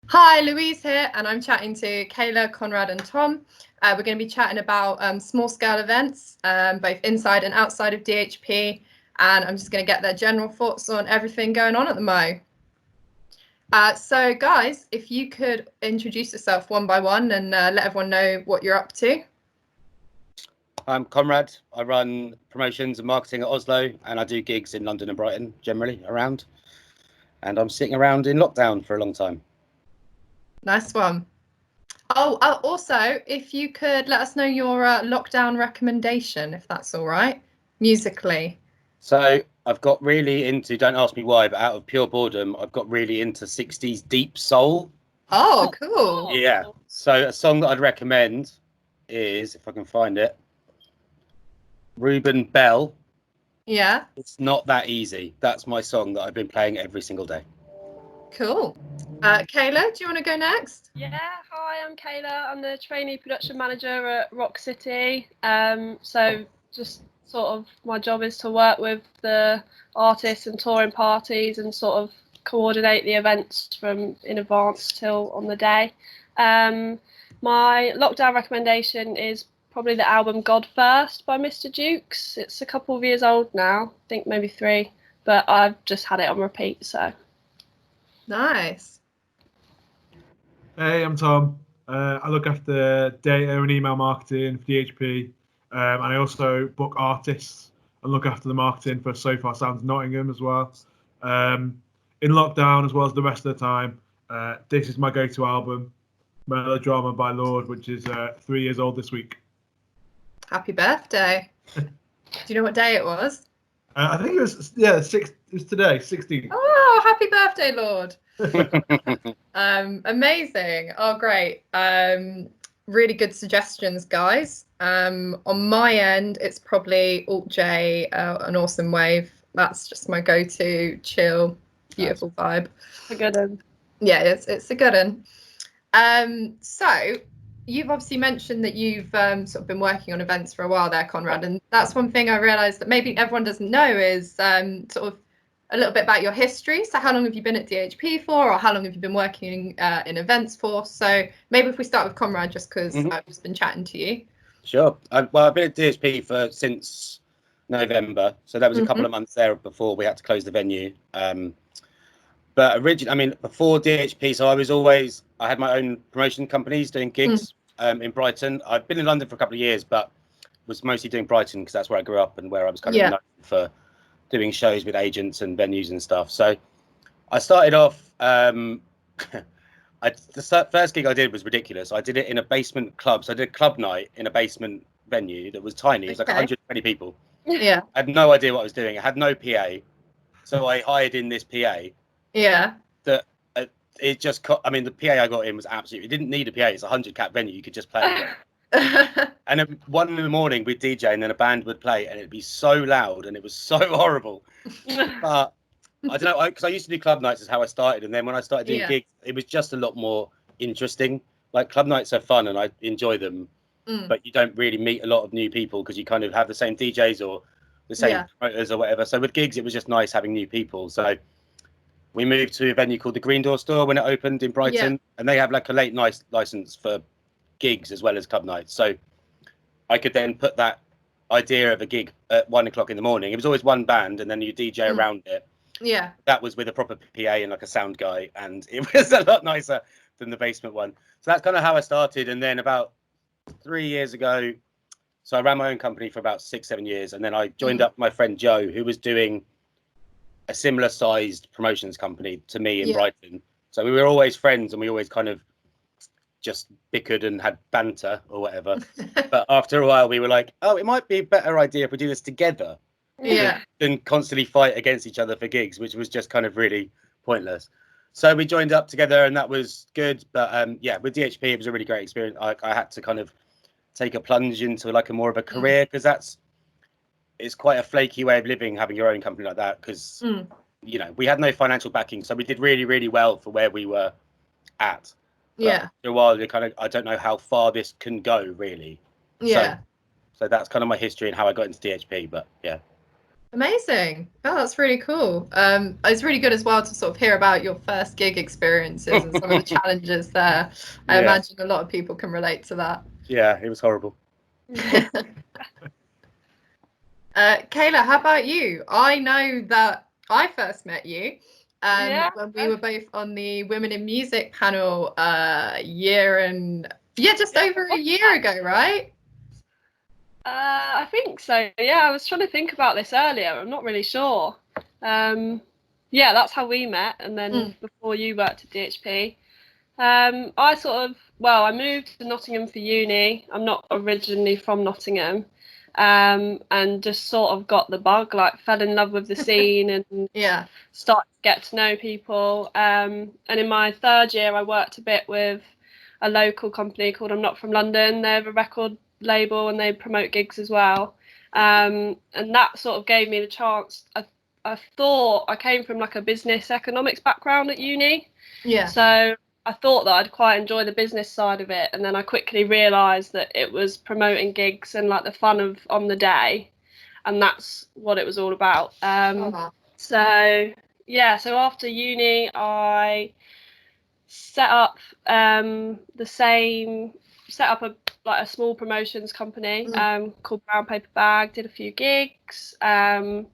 Hi, Louise here, and I'm chatting to Kayla, Conrad, and Tom. We're going to be chatting about small-scale events, both inside and outside of DHP, and I'm just going to get their general thoughts on everything going on at the Mo. So, guys, if you could introduce yourself one by one and let everyone know what you're up to. I'm Conrad. I run promotions and marketing at Oslo, and I do gigs in London and Brighton, generally around. And I'm sitting around in lockdown for a long time. Nice one. Oh, also, if you could let us know your lockdown recommendation, if that's all right, musically. So I've got really into, don't ask me why, but out of pure boredom, I've got really into 60s deep soul. Oh, cool. Yeah. So a song that I'd recommend is, if I can find it, Ruben Bell. Yeah. It's Not That Easy. That's my song that I've been playing every single day. Cool. Kayla, do you want to go next? Yeah, hi, I'm Kayla. I'm the trainee production manager at Rock City. So just sort of my job is to work with the artists and touring parties and sort of coordinate the events from in advance till on the day. My lockdown recommendation is probably the album God First by Mr. Dukes. It's a couple of years old now, I think maybe 3, but I've just had it on repeat, so. Nice. Hey, I'm Tom. I look after data and email marketing for DHP, and I also book artists and look after the marketing for So Far Sounds Nottingham as well. In lockdown, as well as the rest of the time, this is my go-to album, Melodrama by Lord, which is 3 years old this week. Happy birthday. Do you know what day it was? I think it was, it was today, 16th. Oh, happy birthday, Lord. Amazing. Oh, great. Really good suggestions, guys. On my end, it's probably Alt J, An Awesome Wave. That's just my go-to chill, beautiful vibe. A good one. Yeah, it's a good one. So you've obviously mentioned that you've sort of been working on events for a while there, Conrad, and that's one thing I realised that maybe everyone doesn't know is sort of a little bit about your history. So how long have you been at DHP for, or how long have you been working in events for? So maybe if we start with Conrad, just because I've just been chatting to you. Sure. I've been at DHP since November, so that was a couple of months there before we had to close the venue. But originally, before DHP, so I had my own promotion companies doing gigs in Brighton. I've been in London for a couple of years, but was mostly doing Brighton because that's where I grew up and where I was kind of known for doing shows with agents and venues and stuff. So I started off, the first gig I did was ridiculous. I did it in a basement club. So I did a club night in a basement venue that was tiny. It was like 120 people. Yeah. I had no idea what I was doing. I had no PA. So I hired in this PA. Yeah. That it just, the PA I got in was absolutely, it didn't need a PA. It's a 100-cap venue. You could just play. And at 1 a.m. we'd DJ and then a band would play and it'd be so loud and it was so horrible. But I don't know, because I used to do club nights is how I started. And then when I started doing gigs, it was just a lot more interesting. Like club nights are fun and I enjoy them, but you don't really meet a lot of new people because you kind of have the same DJs or the same promoters or whatever. So with gigs, it was just nice having new people. So we moved to a venue called the Green Door Store when it opened in Brighton, and they have like a late night license for gigs as well as club nights. So I could then put that idea of a gig at 1 o'clock in the morning. It was always one band and then you DJ around it. Yeah. That was with a proper PA and like a sound guy, and it was a lot nicer than the basement one. So that's kind of how I started. And then about 3 years ago, so I ran my own company for about 6-7 years, and then I joined up my friend Joe, who was doing a similar sized promotions company to me in Brighton. So we were always friends and we always kind of just bickered and had banter or whatever. But after a while we were like, oh, it might be a better idea if we do this together than constantly fight against each other for gigs, which was just kind of really pointless. So we joined up together and that was good. But with DHP, it was a really great experience. I had to kind of take a plunge into like a more of a career, because it's quite a flaky way of living, having your own company like that, because we had no financial backing, so we did really, really well for where we were at. But after a while, you kind of, I don't know how far this can go, really. So that's kind of my history and how I got into DHP. But yeah. Amazing. Oh, that's really cool. It's really good as well to sort of hear about your first gig experiences and some of the challenges there. I Yeah. imagine a lot of people can relate to that. Yeah, it was horrible. Kayla, how about you? I know that I first met you Yeah. when we were both on the Women in Music panel just over a year ago, right? I think so. Yeah, I was trying to think about this earlier. I'm not really sure. Yeah, that's how we met, and then before you worked at DHP. I moved to Nottingham for uni. I'm not originally from Nottingham, and just sort of got the bug, like fell in love with the scene and started to get to know people. And in my third year, I worked a bit with a local company called I'm Not From London. They have a record label and they promote gigs as well. And that sort of gave me the chance. I thought I came from like a business economics background at uni. Yeah. So I thought that I'd quite enjoy the business side of it, and then I quickly realised that it was promoting gigs and like the fun of on the day, and that's what it was all about. So after uni, I set up a small promotions company called Brown Paper Bag. Did a few gigs, got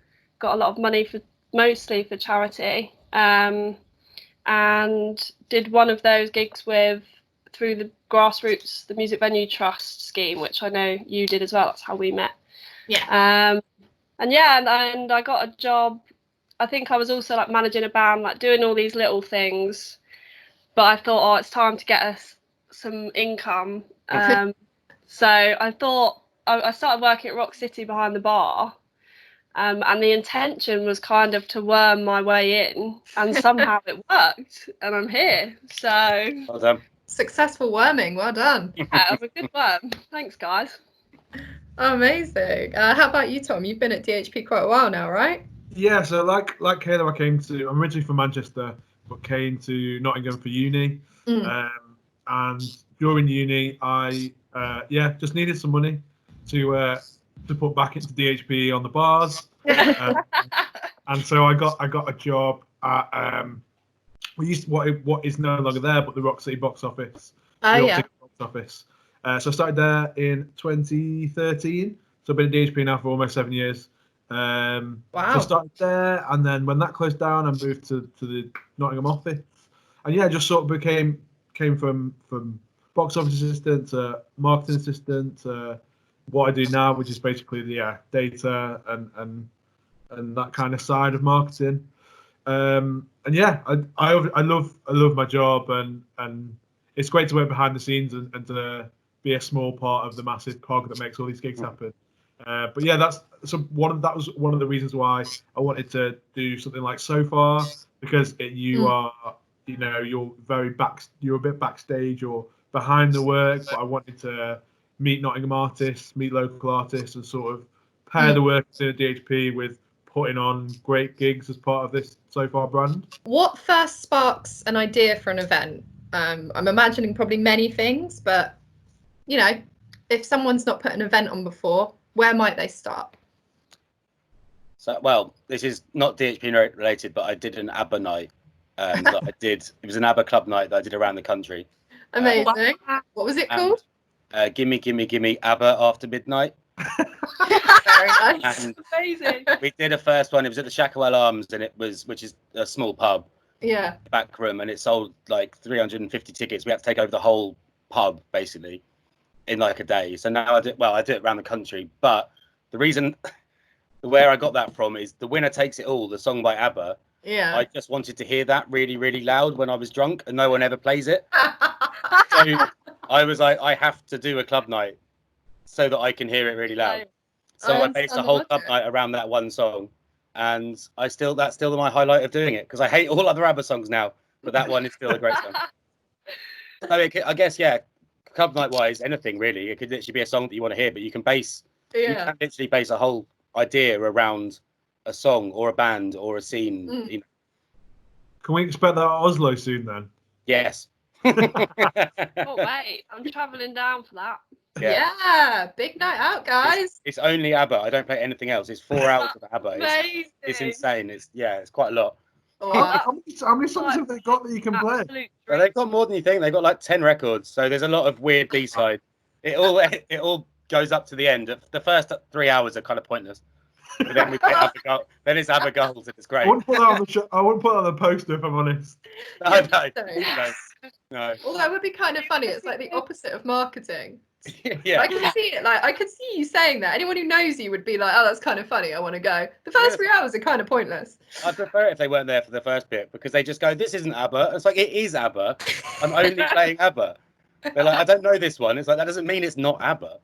a lot of money mostly for charity. And did one of those gigs through the Grassroots, the Music Venue Trust scheme, which I know you did as well. That's how we met. Yeah. And I got a job. I think I was also like managing a band, like doing all these little things. But I thought, it's time to get us some income. So I thought I started working at Rock City behind the bar. And the intention was kind of to worm my way in, and somehow it worked, and I'm here. So Well done. Successful worming. Well done. yeah, it was a good worm. Thanks, guys. Amazing. How about you, Tom? You've been at DHP quite a while now, right? Yeah, so like Kayla, I'm originally from Manchester, but came to Nottingham for uni. And during uni, I just needed some money to put back into DHP on the bars. And so I got a job at what is no longer there, but the Rock City box office. Box office. So I started there in 2013. So I've been at DHP now for almost 7 years. Wow. So I started there, and then when that closed down, I moved to the Nottingham office. And yeah, just sort of came from box office assistant to marketing assistant to what I do now, which is basically the data and that kind of side of marketing. And yeah, I love my job, and it's great to work behind the scenes and to be a small part of the massive cog that makes all these gigs happen. But yeah, that was one of the reasons why I wanted to do something like So Far, because you're a bit backstage or behind the work, but I wanted to meet Nottingham artists, meet local artists, and sort of pair the work at DHP with putting on great gigs as part of this So Far brand. What first sparks an idea for an event? I'm imagining probably many things, but if someone's not put an event on before, where might they start? So, well, this is not DHP related, but I did an ABBA night. It was an ABBA club night that I did around the country. Amazing. What was it called? Gimme, Gimme, Gimme ABBA After Midnight. Very nice. And Amazing. we did a first one. It was at the Shacklewell Arms, and which is a small pub. Yeah. Back room, and it sold like 350 tickets. We had to take over the whole pub basically in like a day. So now I do it around the country. But the reason where I got that from is The Winner Takes It All, the song by ABBA. Yeah. I just wanted to hear that really, really loud when I was drunk, and no one ever plays it. So I was like, I have to do a club night so that I can hear it really loud. So I based a whole club night around that one song, and that's still my highlight of doing it, because I hate all other ABBA songs now, but that one is still a great song. So I guess, yeah, club night wise, anything really. It could literally be a song that you want to hear, but you can literally base a whole idea around a song or a band or a scene. Can we expect that at Oslo soon then? Yes. Oh wait, I'm travelling down for that. Yeah, big night out, guys. It's only ABBA. I don't play anything else. It's 4 hours of ABBA. Amazing. It's insane. It's quite a lot. Wow. How many songs have they got that you can play? Absolute Well, they've got more than you think. They've got like 10 records. So there's a lot of weird B-side. It all goes up to the end. The first 3 hours are kind of pointless. But then we play ABBA Gold. Then it's ABBA Gold, and it's great. I wouldn't put that on the I wouldn't put that on the poster if I'm honest. No. Although it would be kind of funny. It's like the opposite of marketing. Yeah. I can see it. Like I could see you saying that. Anyone who knows you would be like, "Oh, that's kind of funny. I want to go." The first 3 hours are kind of pointless. I'd prefer it if they weren't there for the first bit because they just go, "This isn't ABBA." It's like, it is ABBA. I'm only playing ABBA. They're like, "I don't know this one." It's like, that doesn't mean it's not ABBA.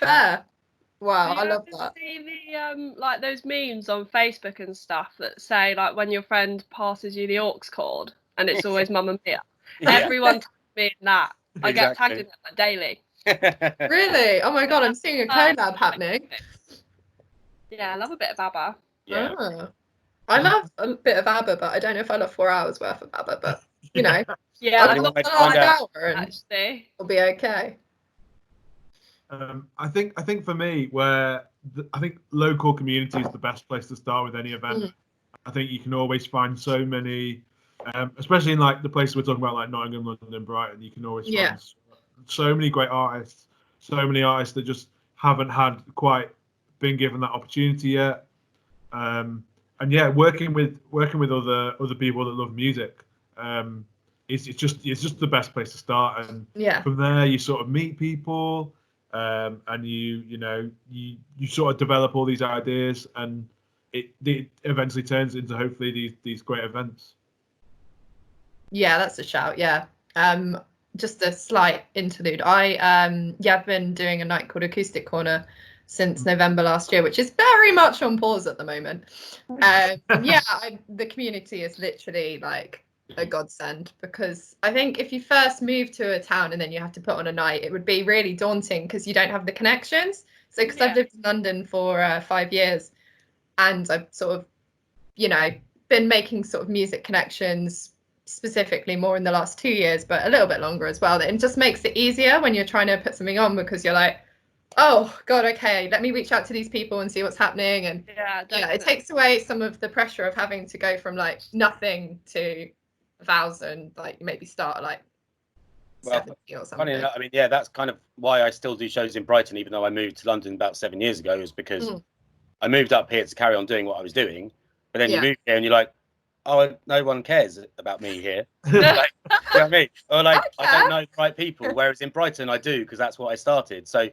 Fair. Wow, Do I you love ever that. see the like those memes on Facebook and stuff that say like when your friend passes you the aux cord and it's always Mum and Mia. Yeah. Everyone tags me in that. I get tagged Exactly. in that daily. Really? Oh my god, I'm seeing a collab happening. Yeah, I love a bit of ABBA. Yeah. Oh. I love a bit of ABBA, but I don't know if I love 4 hours worth of ABBA. But you know, Yeah, I'll I Anyone put make an find out? hour and actually. it'll be okay. I think for me, I think local community is the best place to start with any event. Mm. I think you can always find so many, especially in like the places we're talking about, like Nottingham, London, Brighton. You can always find so many great artists, so many artists that just haven't quite been given that opportunity yet. And yeah, working with other people that love music, it's just the best place to start. And from there, you sort of meet people. And you sort of develop all these ideas, and it eventually turns into hopefully these great events. Yeah, that's a shout. Yeah. Just a slight interlude. I've been doing a night called Acoustic Corner since November last year, which is very much on pause at the moment. The community is literally like a godsend, because I think if you first move to a town and then you have to put on a night, it would be really daunting because you don't have the connections. So because I've lived in London for 5 years, and I've sort of, been making sort of music connections specifically more in the last 2 years, but a little bit longer as well. It just makes it easier when you're trying to put something on, because you're like, oh god, okay, let me reach out to these people and see what's happening. And it takes away some of the pressure of having to go from like nothing to 1,000, like maybe start at like 70 or something. Funny enough, I mean, that's kind of why I still do shows in Brighton, even though I moved to London about 7 years ago, is because I moved up here to carry on doing what I was doing. But then you move here and you're like, oh, no one cares about me here. Like, you know what I mean? Or like, I don't know the right people. Whereas in Brighton, I do, because that's what I started. So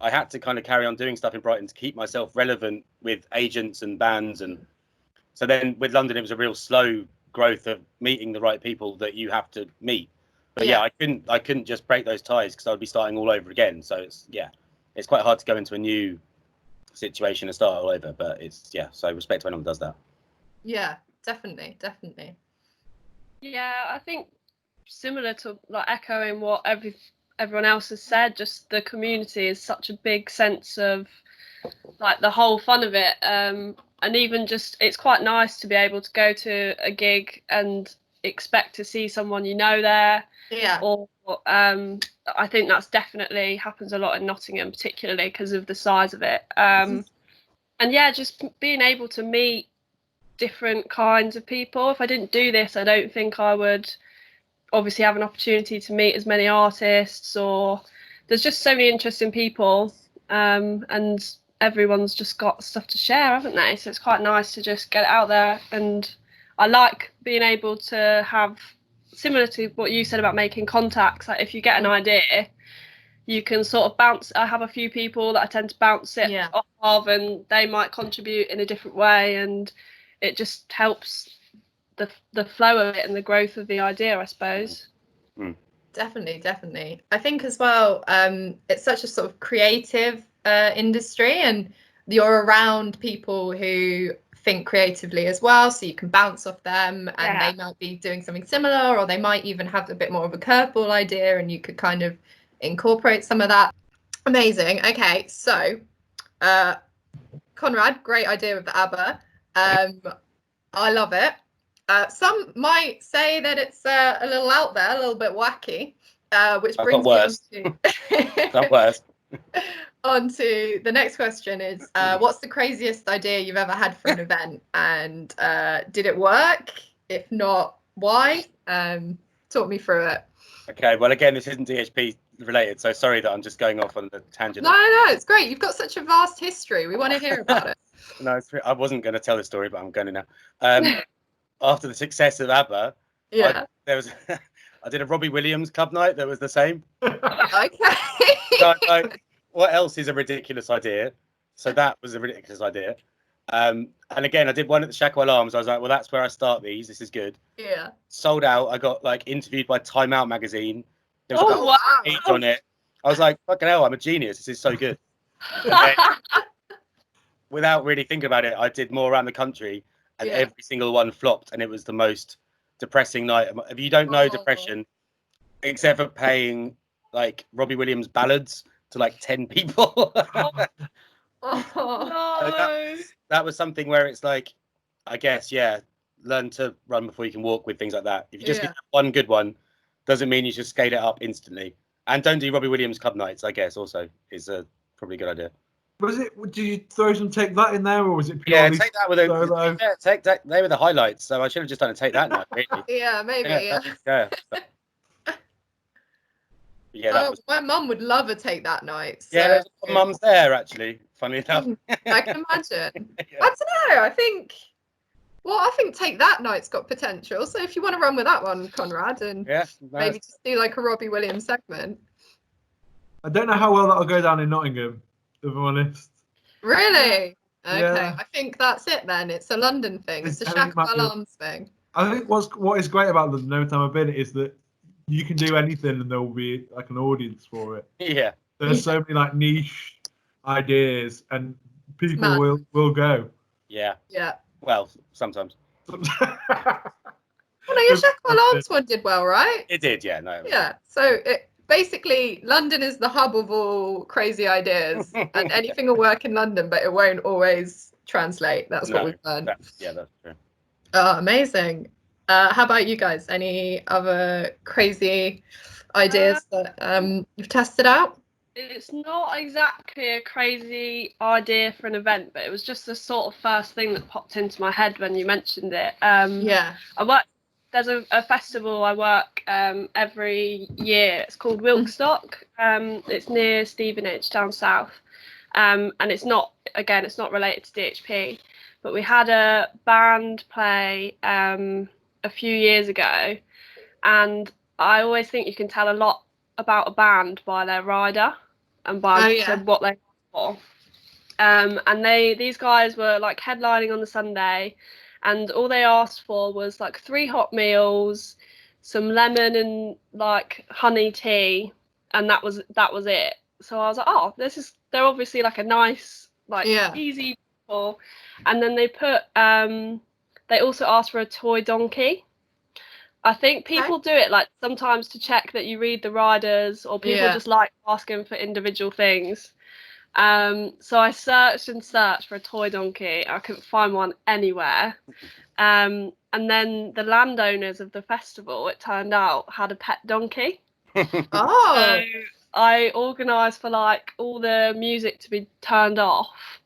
I had to kind of carry on doing stuff in Brighton to keep myself relevant with agents and bands. And so then with London, it was a real slow growth of meeting the right people that you have to meet. But I couldn't just break those ties because I would be starting all over again. So it's quite hard to go into a new situation and start all over. But so respect to anyone who does that. Yeah, definitely. Yeah, I think similar to like echoing what everyone else has said, just the community is such a big sense of like the whole fun of it. And even just it's quite nice to be able to go to a gig and expect to see someone there. Yeah. Or I think that's definitely happens a lot in Nottingham, particularly because of the size of it. And just being able to meet different kinds of people. If I didn't do this, I don't think I would obviously have an opportunity to meet as many artists, or there's just so many interesting people, and everyone's just got stuff to share, haven't they? So it's quite nice to just get it out there. And I like being able to have, similar to what you said about making contacts, like if you get an idea, you can sort of bounce. I have a few people that I tend to bounce it off of, and they might contribute in a different way, and it just helps the flow of it and the growth of the idea, I suppose. Definitely. I think as well, it's such a sort of creative industry, and you're around people who think creatively as well, so you can bounce off them, and they might be doing something similar, or they might even have a bit more of a curveball idea, and you could kind of incorporate some of that. Amazing. Okay, so Conrad, great idea with the ABBA. I love it. Some might say that it's a little out there, a little bit wacky. Which I've brings got me Not worse. on to the next question is, what's the craziest idea you've ever had for an event, and did it work? If not, why? Talk me through it. Okay, well, again, this isn't DHP related, so sorry that I'm just going off on the tangent. No, it's great. You've got such a vast history. We want to hear about it. No, I wasn't going to tell the story, but I'm going to now. After the success of ABBA, Yeah. I did a Robbie Williams club night that was the same. Okay. So what else is a ridiculous idea? So that was a ridiculous idea. And again, I did one at the Shackle Alarms. I was like, well, that's where I start these. This is good. Yeah. Sold out. I got like interviewed by Time Out magazine. There was Oh, about wow. 8 on it. I was like, fucking hell, I'm a genius. This is so good. Without really thinking about it, I did more around the country, and every single one flopped, and it was the most depressing night. If you don't know depression, except for paying like Robbie Williams ballads to like 10 people. No. That was something where it's like, I guess, learn to run before you can walk with things like that. If you just get one good one, doesn't mean you should scale it up instantly. And don't do Robbie Williams club nights, I guess, also is a probably a good idea. Was it? Did you throw some Take That in there, or was it purely? Yeah, Take That with a Take That. They were the highlights, so I should have just done a Take That night. Really. Yeah, maybe. Yeah. My mum would love a Take That night. So. Yeah, mum's there actually. Funny enough. I can imagine. I don't know. I think Take That night's got potential. So if you want to run with that one, Conrad, and maybe just do like a Robbie Williams segment. I don't know how well that'll go down in Nottingham, if I'm honest. Really? Okay. Yeah. I think that's it then. It's a London thing. It's a Shackle Alarms thing. I think what is great about London every time I've been is that you can do anything and there will be like an audience for it. Yeah. There's so many like niche ideas and people will go. Yeah. Yeah. Well, sometimes. Well, no, your Shackle Alarms one did well, right? It did, yeah. No. Yeah. So basically, London is the hub of all crazy ideas, and anything will work in London, but it won't always translate. That's what we've learned. That's true. Oh, amazing. How about you guys? Any other crazy ideas that you've tested out? It's not exactly a crazy idea for an event, but it was just the sort of first thing that popped into my head when you mentioned it. There's a festival I work every year. It's called Wilkstock. It's near Stevenage down south, and it's not related to DHP, but we had a band play a few years ago, and I always think you can tell a lot about a band by their rider and by what they're for. And these guys were like headlining on the Sunday, and all they asked for was like 3 hot meals, some lemon and like honey tea, and that was it. So I was like, oh, they're obviously like a nice, like easy people. And then they put they also asked for a toy donkey. I think people do it like sometimes to check that you read the riders, or people just like asking for individual things. So I searched for a toy donkey. I couldn't find one anywhere. And then the landowners of the festival, it turned out, had a pet donkey. So I organised for like all the music to be turned off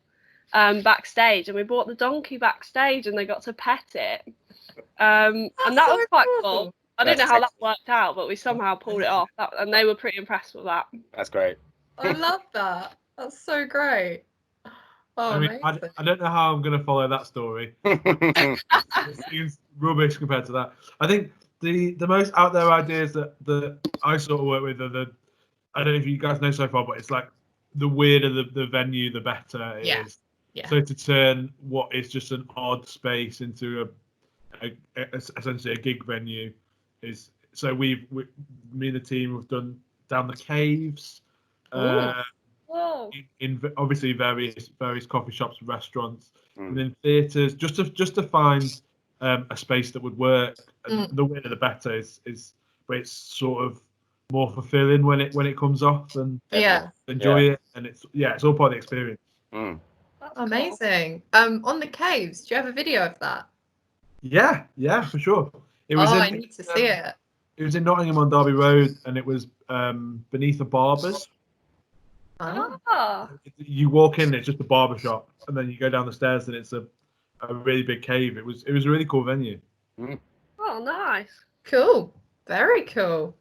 backstage, and we brought the donkey backstage, and they got to pet it. And that was quite cool. I don't know how that worked out, but we somehow pulled it off, and they were pretty impressed with that. That's great. I love that. That's so great. Oh, I mean, I don't know how I'm going to follow that story. It seems rubbish compared to that. I think the most out there ideas that I sort of work with are I don't know if you guys know so far, but it's like the weirder the venue, the better it is. Yeah. So to turn what is just an odd space into essentially a gig venue is. So me and the team have done down the caves. In obviously various coffee shops and restaurants, and then theatres, just to find a space that would work. And the weirder the better is, but it's sort of more fulfilling when it comes off, and enjoy it, and it's all part of the experience. That's amazing. Cool. On the caves, do you have a video of that? Yeah, for sure. It was I need to see it. It was in Nottingham on Derby Road, and it was beneath a barber's. Oh. Ah, You walk in, it's just a barber shop, and then you go down the stairs, and it's a really big cave. It was a really cool venue. oh, nice. Cool. Very cool.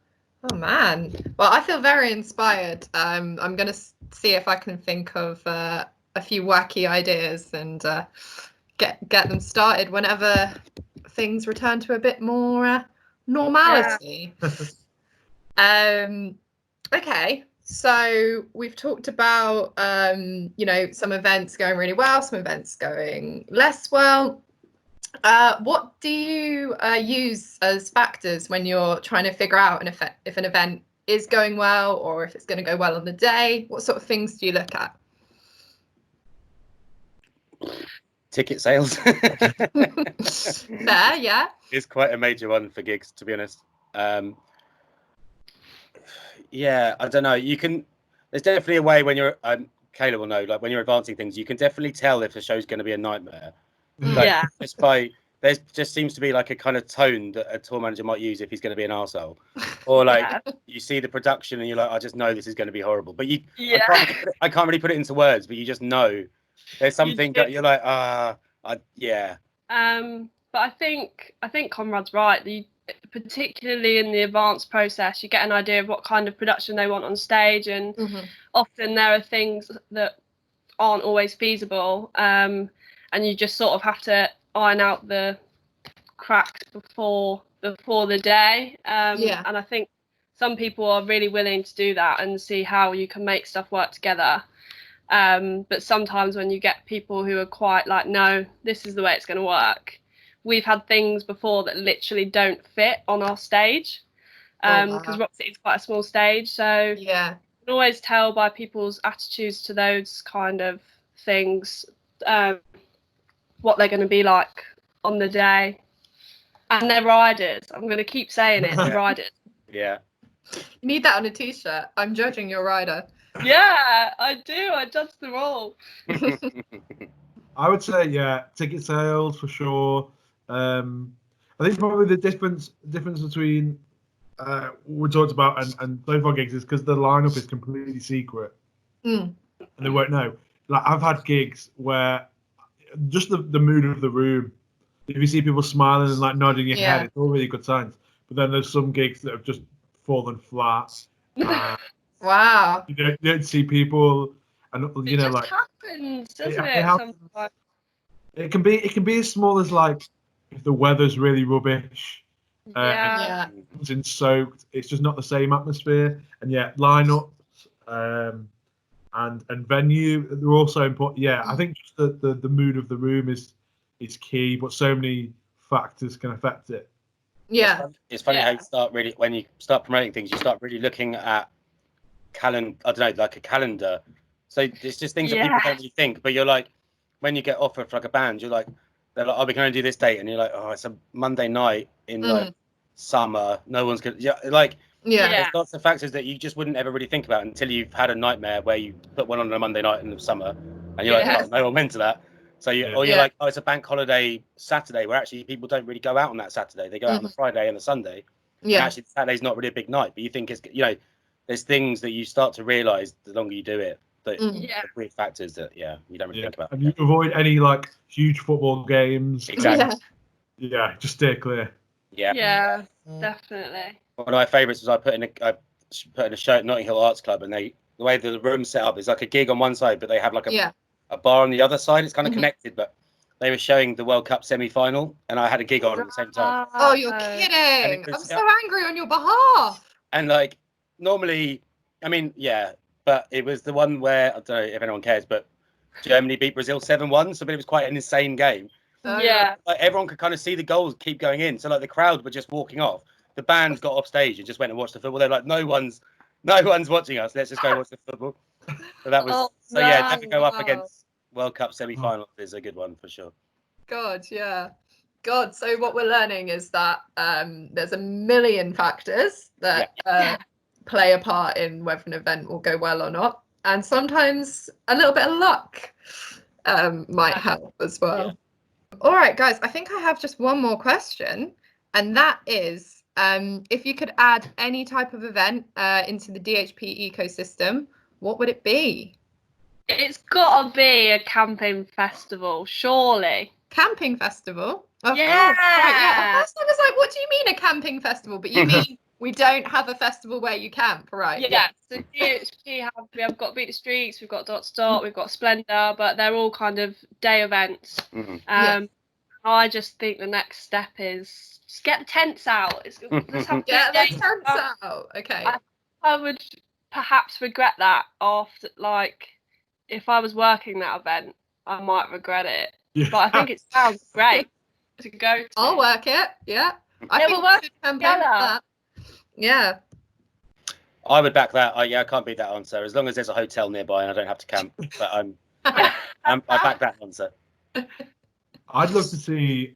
Oh man. Well, I feel very inspired. I'm gonna see if I can think of a few wacky ideas and get them started whenever things return to a bit more normality. Okay. So we've talked about some events going really well, some events going less well. What do you use as factors when you're trying to figure out if an event is going well or if it's going to go well on the day? What sort of things do you look at? Ticket sales. Fair, yeah. It's quite a major one for gigs, to be honest. Yeah, I don't know. There's definitely a way when you're, Kayla will know, like when you're advancing things, you can definitely tell if a show's going to be a nightmare. Like, Yeah. There just seems to be like a kind of tone that a tour manager might use if he's going to be an arsehole. Or like you see the production and you're like, I just know this is going to be horrible. But I can't really put it into words, but you just know there's something that you're like, yeah. But I think Conrad's right. Particularly in the advanced process, you get an idea of what kind of production they want on stage, and often there are things that aren't always feasible, and you just sort of have to iron out the cracks before the day. And I think some people are really willing to do that and see how you can make stuff work together. But sometimes when you get people who are quite like, no, this is the way it's going to work. We've had things before that literally don't fit on our stage, because Rock City is quite a small stage. So you can always tell by people's attitudes to those kind of things what they're going to be like on the day. And they're riders. I'm going to keep saying it. They're riders. Yeah. You need that on a t-shirt. I'm judging your rider. Yeah, I do. I judge them all. I would say, ticket sales for sure. I think probably the difference between we talked about and both our gigs is because the lineup is completely secret, and they won't know. Like I've had gigs where just the mood of the room. If you see people smiling and like nodding your head, it's all really good signs. But then there's some gigs that have just fallen flat. Wow. You don't see people, and It just happens, doesn't it? Sometimes. It can be as small as like if the weather's really rubbish. It's been soaked. It's just not the same atmosphere. And lineups and venue, they're also important. Yeah, I think just the mood of the room is key, but so many factors can affect it. Yeah. It's funny how when you start promoting things, you start really looking at like a calendar. So it's just things that people don't really think, but you're like, when you get offered for like a band, they're like, oh, we can only do this date, and you're like, oh, it's a Monday night in like summer, no one's gonna, there's lots of factors that you just wouldn't ever really think about until you've had a nightmare where you put one on a Monday night in the summer, and you're like, oh, no one went to that. So you're like, oh, it's a bank holiday Saturday, where actually people don't really go out on that Saturday. They go out on the Friday and the Sunday. Yeah. And actually, Saturday's not really a big night, but you think it's, there's things that you start to realise the longer you do it. That weird factors that you don't really think about. And you avoid any like huge football games. Exactly. Yeah, just stay clear. Yeah, definitely. One of my favourites was I put in a show at Notting Hill Arts Club, and the way the room's set up is like a gig on one side, but they have like a bar on the other side. It's kind of connected, but they were showing the World Cup semi-final, and I had a gig on at the same time. Oh, you're kidding! I'm so angry on your behalf. And like normally, I mean, but it was the one where, I don't know if anyone cares, but Germany beat Brazil 7-1, so but it was quite an insane game. Like everyone could kind of see the goals keep going in, so like the crowd were just walking off. The band got off stage and just went and watched the football. They're like, no one's watching us. Let's just go watch the football. So that was to go up against World Cup semi-final is a good one for sure. God, so what we're learning is that there's a million factors that play a part in whether an event will go well or not, and sometimes a little bit of luck might help as well. All right, guys, I think I have just one more question, and that is, If you could add any type of event into the DHP ecosystem, what would it be? It's got to be a camping festival, surely. Camping festival? Of Yeah. course. Right, yeah. At first I was like, what do you mean a camping festival? But you mean we don't have a festival where you camp, right? Yeah. So DHP we have got Beat the Streets, we've got Dot to Dot, we've got Splendor, but they're all kind of day events. Mhm. I just think the next step is just get the tents out. Let's have Get the big days. tents out. Okay. I would perhaps regret that after, like, if I was working that event, I might regret it. Yeah. But I think it sounds great to go to. I'll work it. Yeah. I It think will work we should campaign for that. Yeah. I would back that. I can't beat that answer. As long as there's a hotel nearby and I don't have to camp. But I back that answer. I'd love to see.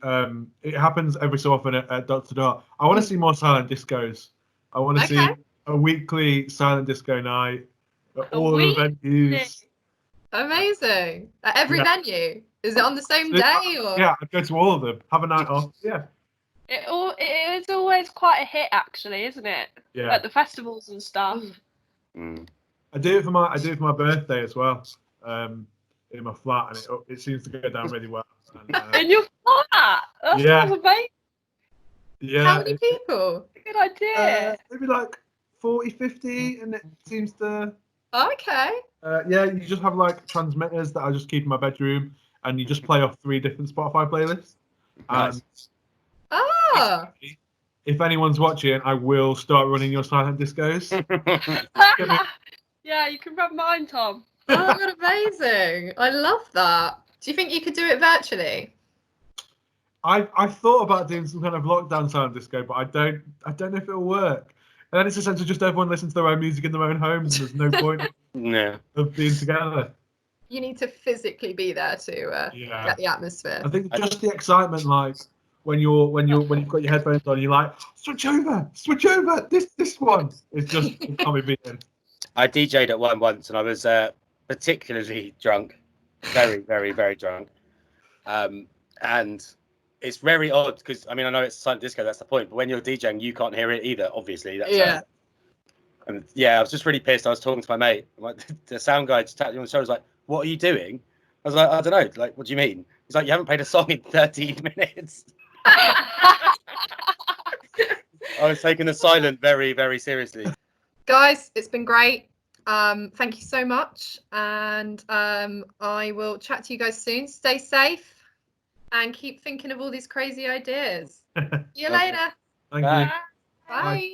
It happens every so often at Dot to Dot. I want to see more silent discos. I want to see a weekly silent disco night at all the venues. Amazing. At every venue? Is it on the same day? Or? Yeah, I'd go to all of them. Have a night off. Yeah. It is always quite a hit, actually, isn't it? Yeah. At the festivals and stuff. I do it for my birthday as well. In my flat, and it seems to go down really well. And, in your flat? That sounds amazing. Yeah. How many people? Good idea. Maybe like 40, 50, and it seems to. Okay. Yeah, you just have like transmitters that I just keep in my bedroom, and you just play off 3 different Spotify playlists. Nice. If anyone's watching, I will start running your silent discos. Yeah, you can run mine, Tom. Oh my god, amazing. I love that. Do you think you could do it virtually? I've thought about doing some kind of lockdown silent disco, but I don't know if it'll work. And then it's essentially just everyone listens to their own music in their own homes, and there's no point of being together. You need to physically be there to get the atmosphere. I think just the excitement, like when you've got your headphones on, you're like, switch over, this one. It's just it can't be beaten. I DJ'd at one once, and I was particularly drunk, very, very, very drunk. And it's very odd because I know it's silent disco, that's the point. But when you're DJing, you can't hear it either. Obviously, that's and I was just really pissed. I was talking to my mate. The sound guy just tapped me on the shoulder. Was like, "What are you doing?" I was like, "I don't know. Like, what do you mean?" He's like, "You haven't played a song in 13 minutes." I was taking the silent very, very seriously. Guys, it's been great. Thank you so much, and I will chat to you guys soon. Stay safe and keep thinking of all these crazy ideas. See you later. Thank you. Bye.